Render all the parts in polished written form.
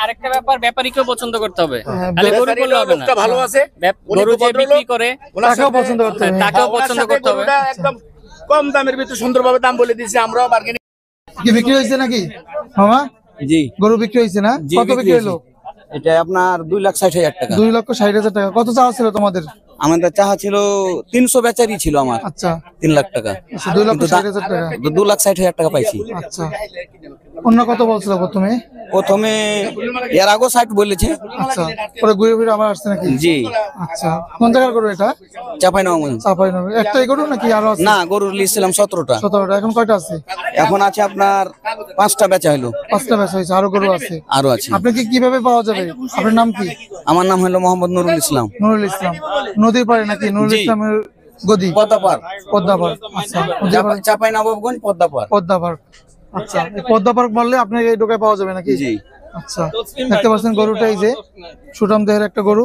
আরেকটা ব্যাপার, ব্যাপারীকেও পছন্দ করতে হবে, খালি গরু বললে হবে না। ভালো আছে, গরু যে বিক্রি করে তাকেও পছন্দ করতে হবে, তাকেও পছন্দ করতে হবে। একদম কম দামের ভিতরে সুন্দরভাবে দাম বলে দিয়েছি, আমরাও বার্গেনিং। কি বিক্রি হয়েছে নাকি মামা? জি, গরু বিক্রি হয়েছে না? কত বিক্রি হলো? এটা আপনার 2,60,000 টাকা। 2,60,000 টাকা। কত চাওয়া ছিল তোমাদের? আমাদের চাহা ছিল 300, বেচারি ছিল আমার। আচ্ছা, 3 লাখ টাকা। 2,60,000 টাকা। 2,60,000 টাকা পাইছি। আচ্ছা, অন্য কত বলছিল প্রথমে? প্রথমে এর আগেও 60 বলেছে। আচ্ছা, পরে ঘুরে ফিরে আবার আসছে নাকি? জি। আচ্ছা, কোন জায়গার গরু এটা? চাঁপাইনবাবগঞ্জ। চাঁপাইনবাবগঞ্জ। একটাই গরু নাকি আরো আছে? না, গরুর লিস্ট ছিলাম 17টা। 17টা। এখন কয়টা আছে? এখন আছে আপনার 5টা বেচা হলো। 5টা বেচা হয়েছে, আরো গরু আছে? আরো আছে। আপনাকে কিভাবে পাওয়া যাবে? আপনার নাম কি? আমার নাম হলো মোহাম্মদ নুরুল ইসলাম। নুরুল ইসলাম। নদীর পাড়ে নাকি নুরুল ইসলামের গদি? পদ্মাপাড়। পদ্মাপাড়। আচ্ছা, চাঁপাইনবাবগঞ্জ পদ্মাপাড়। পদ্মাপাড়। আচ্ছা, এই পদ্মাপাড় বললে আপনাকে এই ঢোকায় পাওয়া যাবে নাকি? জি। আচ্ছা, দেখতে পাচ্ছেন গরুটা, এই যে সুঠাম দেহের একটা গরু।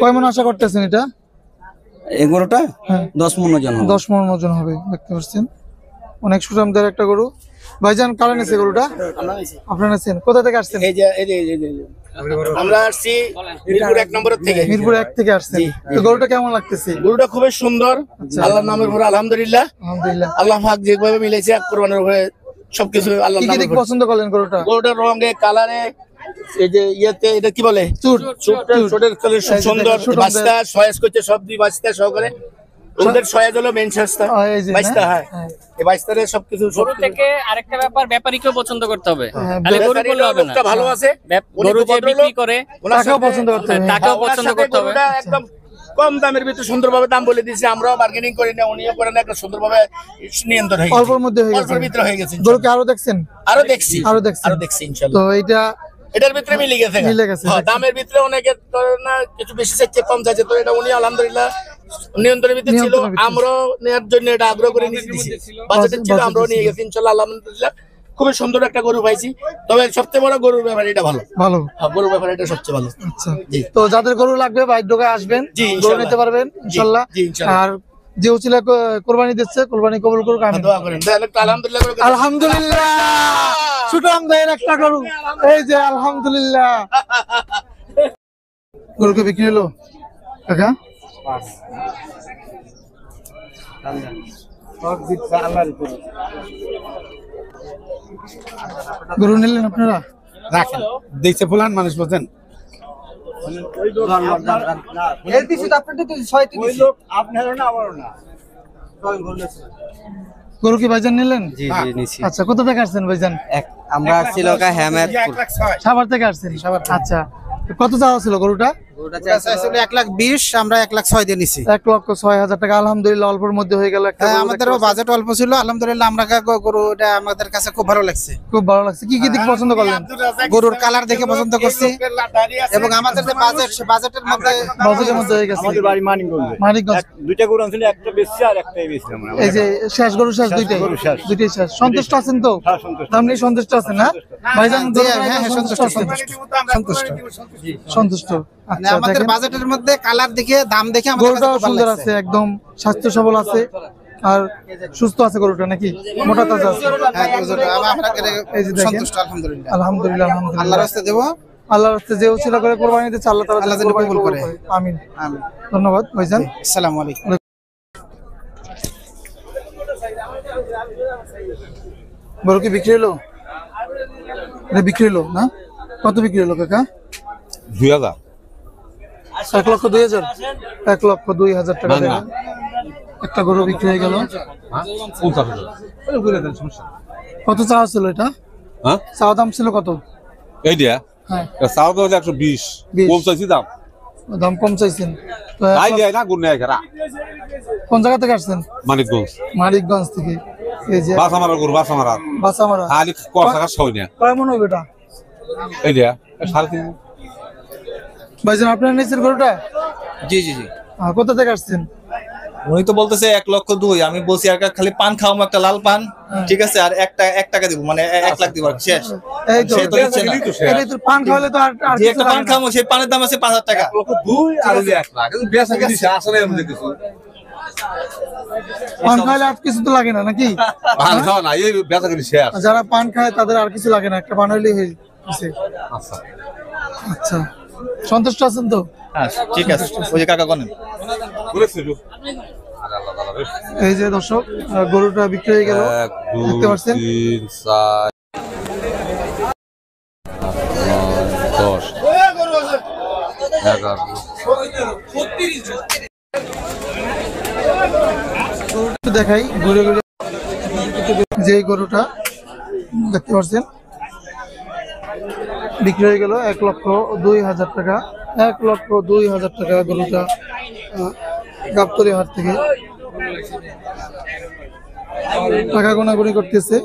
কয় মণ আশা করতেছেন এটা? এই গরুটা হ্যাঁ, 10 মণ ওজন হবে। 10 মণ ওজন হবে। দেখতে পাচ্ছেন অনেক সুঠাম দেহের একটা গরু। ভাইজান কারা নেছে গরুটা? আপনারা নেছেন? কোথা থেকে আসছেন? আমরা আসছি মিরপুর 1 নম্বর থেকে। মিরপুর 1 থেকে আসছেন। তো গরুটা কেমন লাগতেছে? গরুটা খুবই সুন্দর, আল্লাহর নামের উপর আলহামদুলিল্লাহ। আলহামদুলিল্লাহ। আল্লাহ পাক যেভাবে মিলেছে কোরবানির উপরে সবকিছু আল্লাহর কি কি নামের দিক উপর। পছন্দ করলেন গরুটা? গরুটার রঙে, কালারে, এই যে ইয়েতে, এটা কি বলে, চুটের কালার খুব সুন্দর। বাচ্চা সয়েজ করছে, সব দুই বাচ্চা সহকারে। ওদের সয়েজ হলো মেন সস্তা এই যে বাচ্চা। হ্যাঁ, এই বাচ্চারে সবকিছু গরু থেকে আরেকটা ব্যাপার, ব্যাপারীকেও পছন্দ করতে হবে, খালি গরু বললে হবে না। ভালো আছে, গরু যে বিক্রি করে তাকেও পছন্দ করতে হবে, তাকেও পছন্দ করতে হবে। একদম কম দামের ভিতরে সুন্দরভাবে দাম বলে দিয়েছি, আমরাও বার্গেনিং করি না, উনিও করে না, একটা সুন্দরভাবে নিয়ন্ত্রণ হয়ে গেছে। অল্পের মধ্যে হয়ে গেছে, অল্পের ভিতরে হয়ে গেছে। গরুকে আরো দেখছেন? আরো দেখছি, আরো দেখছেন? আরো দেখছি ইনশাআল্লাহ। তো এইটা এটার ভিতরে মিলে গেছে, মিলে গেছে। হ্যাঁ, দামের ভিতরে অনেকে না কিছু বেশি চাইছে, কম চাইছে, তো এটা উনি আলহামদুলিল্লাহ নিয়ন্ত্রণের ভিতরে ছিল। আমরাও নেওয়ার জন্য এটা আগ্রহ করে নিয়েছি, বাজেটের ছিল, আমরাও নিয়ে গেছি ইনশাআল্লাহ আলহামদুলিল্লাহ। খুবই সুন্দর একটা গরু পাইছি, তবে সবচেয়ে বড় গরুর ব্যাপারে এটা ভালো। ভালো, হ্যাঁ, গরুর ব্যাপারে এটা সবচেয়ে ভালো। আচ্ছা, তো যাদের গরু লাগবে বাইক ঢোকায় আসবেন, গরু নিতে পারবেন ইনশাআল্লাহ। আর যে উচিলা কোরবানি দিচ্ছে, কোরবানি কবুল করুক, আমিন। দোয়া করেন। আলহামদুলিল্লাহ, আলহামদুলিল্লাহ। সুঠাম দেহের একটা গরু, এই যে আলহামদুলিল্লাহ। গরুকে বিক্রি হলো কাকা? গরু নিলেন আপনারা? রাখেন, দেখছে ফুলান মানুষ বলছেন। গরু কি ভাইজান নিলেন? জি জি নিছি। আচ্ছা, কোথা থেকে আসছেন ভাইজান? আমরা আসছি লোকা হেমায়তপুর। সাভার থেকে আসছেন? আচ্ছা, কত চাওয়া ছিল গরুটা? গরুটা চাইছিল 1,20,000, আমরা 1,06,000 দিয়ে নিছি। 1,06,000 টাকা। আলহামদুলিল্লাহ, অল্পের মধ্যে হয়ে গেল একটা। আমাদেরও বাজেট অল্প ছিল, আলহামদুলিল্লাহ। আমরা গরু এটা আমাদের কাছে খুব ভালো লাগছে। খুব ভালো লাগছে। কি কি দিক পছন্দ করলেন? গরুর কালার দেখে পছন্দ করছি, এবং আমাদের যে বাজেটের মধ্যে হয়ে গেছে। আমাদের বাড়ি মানিকগঞ্জ। মানিকগঞ্জ। দুইটা গরু আনছিল, একটা বেশি আর একটাই বেশিলাম। এই যে শেষ গরু, শেষ দুইটাই শেষ। সন্তুষ্ট আছেন তো? হ্যাঁ, সন্তুষ্ট। দাম নিয়ে সন্তুষ্ট আছেন না ভাইজান? সন্তুষ্ট। সন্তুষ্ট। আচ্ছা, আমাদের দেখেন বাজেটের মধ্যে কালার দেখে, দাম দেখে আমাদের কাছে গরুটাও খুব ভালো সুন্দর লাগছে। আছে, একদম স্বাস্থ্য সবল আছে, আর সুস্থ আছে গরুটা নাকি? মোটা তাজা আছে। হ্যাঁ, আপনাদের এই যে দেখেন, সন্তুষ্ট আলহামদুলিল্লাহ। আলহামদুলিল্লাহ, আল্লাহর আলহামদুলিল্লাহ। রাস্তায় দেব, আল্লাহর রাস্তায় যে উছিলা করে কোরবানি দিতে, আল্লাহ তাআলা আল্লাহ যেন কবুল করে। আমিন। আমিন। ধন্যবাদ ভাইজান। আসসালামু আলাইকুম। গরু কি বিক্রি হলো? এটা বিক্রি হলো না? কত বিক্রি হলো কাকা? 2,000। 1,02,000? 1,02,000 টাকা দিয়ে একটা গরু বিক্রি হয়ে গেল। কত চাওয়া ছিল এটা? হ্যাঁ, চাওয়া দাম ছিল কত? এইটা হ্যাঁ, চাওয়া দাম 120, কম চাইছি দাম। দাম কম চাইছেন তো? তাই দেয় না, গুণ নেয় খেরা। কোন জায়গা থেকে আসছেন? মানিকগঞ্জ। মানিকগঞ্জ থেকে। এই যে বাসা মারা গরু, বাসা মারা বাসামারা। খালি কষা সই না। কয় মন হবে এটা? এইটা 3.5। ভাইজান, আপনার নিচের গরুটা? জি জি জি। কোথা থেকে আসছেন? উনি তো বলতেছে 1,02,000, আমি বলছি আর খালি পান খাওয়াবো, একটা লাল পান, ঠিক আছে, আর 1 টাকা দিব, মানে 1 লাখ দিব, শেষ। এই তো, সে তো দিচ্ছে না। এই তো পান খাওয়ালে তো আর যে একটা পান খাবো, সেই পানের দাম আছে 5,000 টাকা। 2 আর 1 লাখ। বেচা কিনে আসলে এমন কিছু পান খাওয়ালে আর কিছু তো লাগে না নাকি? পান খাওয়া না, এই বেচা কিনে শেষ। যারা পান খায় তাদের আর কিছু লাগে না, একটা পান হইলেই হয়ে গেছে। আচ্ছা, আচ্ছা, সন্তুষ্ট আছেন তো? হ্যাঁ ঠিক আছে, ওই যে কাকা গনেন। এই যে দর্শক, গরুটা বিক্রি হয়ে গেল, দেখতে পাচ্ছেন। 10 11 একটু দেখাই ঘুরে ঘুরে, যে গরুটা দেখতে পাচ্ছেন বিক্রি হয়ে গেল 1,02,000 টাকা। 1,02,000 টাকা গরুটা গাবতলী হাট থেকে। টাকা গোনাগুনি করতেছে।